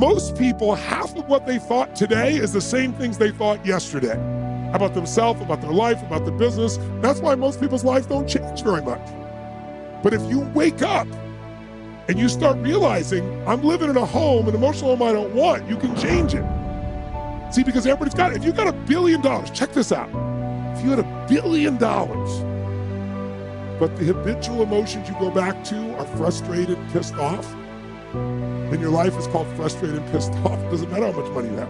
Most people, half of what they thought today is the same things they thought yesterday about themselves, about their life, about their business. That's why most people's lives don't change very much. But if you wake up and you start realizing, I'm living in a home, an emotional home I don't want, you can change it. See, because everybody's got it. If you got $1 billion, check this out. If you had $1 billion, but the habitual emotions you go back to are frustrated, pissed off, then your life is called frustrated and pissed off. It doesn't matter how much money you have.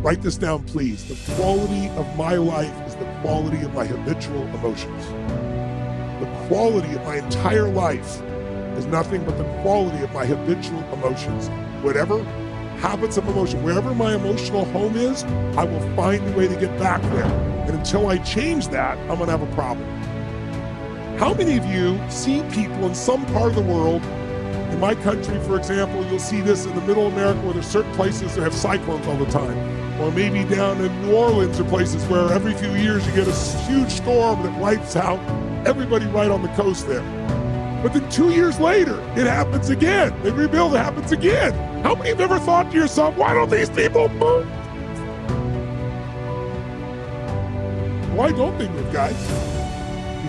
Write this down, please. The quality of my life is the quality of my habitual emotions. The quality of my entire life is nothing but the quality of my habitual emotions. Whatever habits of emotion, wherever my emotional home is, I will find a way to get back there. And until I change that, I'm gonna have a problem. How many of you see people in some part of the world, in my country, for example, you'll see this in the middle of America where there's certain places that have cyclones all the time. Or maybe down in New Orleans or places where every few years you get a huge storm that wipes out everybody right on the coast there. But then 2 years later, it happens again. They rebuild, it happens again. How many have ever thought to yourself, why don't these people move? Why don't they move, guys?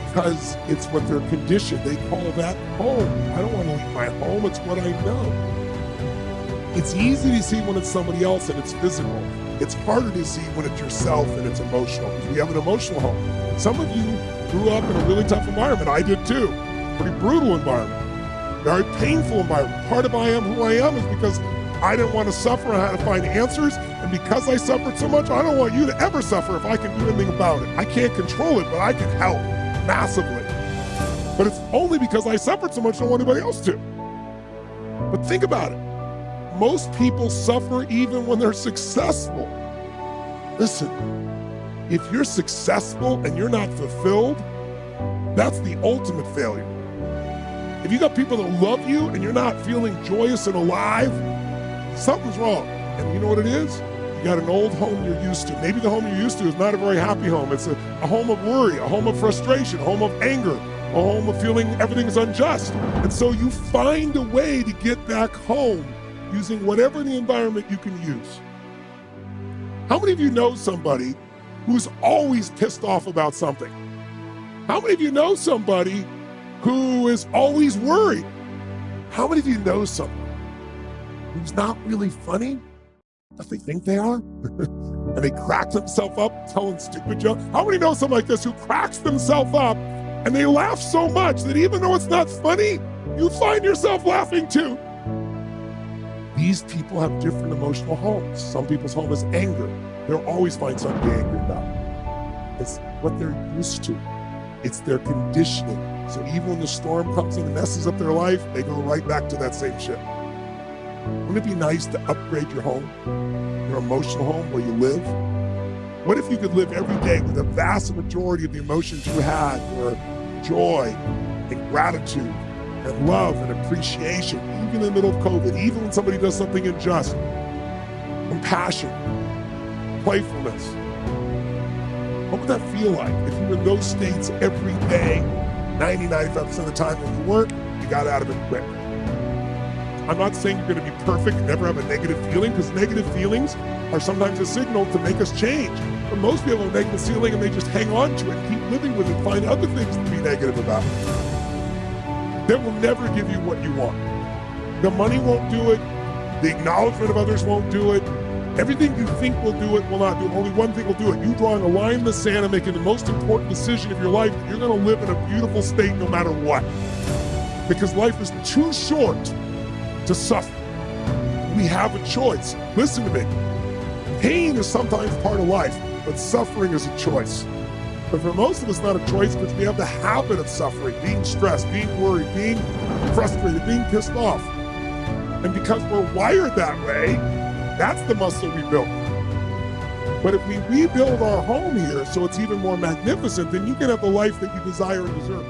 Because it's what they're conditioned. They call that home. I don't want to leave my home. It's what I know. It's easy to see when it's somebody else and it's physical. It's harder to see when it's yourself and it's emotional, because we have an emotional home. Some of you grew up in a really tough environment. I did too. Pretty brutal environment. Very painful environment. Part of who I am is because I didn't want to suffer. I had to find answers. And because I suffered so much, I don't want you to ever suffer if I can do anything about it. I can't control it, but I can help massively. But it's only because I suffered so much, I don't want anybody else to. But think about it. Most people suffer even when they're successful. Listen, if you're successful and you're not fulfilled, that's the ultimate failure. If you got people that love you and you're not feeling joyous and alive, something's wrong. And you know what it is? You got an old home you're used to. Maybe the home you're used to is not a very happy home. It's a home of worry, a home of frustration, a home of anger, a home of feeling everything's unjust. And so you find a way to get back home using whatever the environment you can use. How many of you know somebody who's always pissed off about something? How many of you know somebody who is always worried? How many of you know somebody who's not really funny, but they think they are? And they crack themselves up telling stupid jokes. How many know somebody like this who cracks themselves up and they laugh so much that even though it's not funny, you find yourself laughing too? These people have different emotional homes. Some people's home is anger. They'll always find something to be angry about. It's what they're used to. It's their conditioning. So even when the storm comes in and messes up their life, they go right back to that same shit. Wouldn't it be nice to upgrade your home, your emotional home where you live? What if you could live every day with a vast majority of the emotions you had were joy and gratitude and love and appreciation, even in the middle of COVID, even when somebody does something unjust, compassion, playfulness. What would that feel like if you were in those states every day, 90-95% of the time? When you weren't, you got out of it quick. I'm not saying you're going to be perfect and never have a negative feeling, because negative feelings are sometimes a signal to make us change. But most people have a negative feeling and they just hang on to it and keep living with it, find other things to be negative about. That will never give you what you want. The money won't do it. The acknowledgement of others won't do it. Everything you think will do it will not do it. Only one thing will do it. You drawing a line in the sand and making the most important decision of your life, that you're going to live in a beautiful state no matter what. Because life is too short to suffer. We have a choice. Listen to me. Pain is sometimes part of life, but suffering is a choice. But for most of us, not a choice, because we have the habit of suffering, being stressed, being worried, being frustrated, being pissed off. And because we're wired that way, that's the muscle we built. But if we rebuild our home here so it's even more magnificent, then you can have the life that you desire and deserve.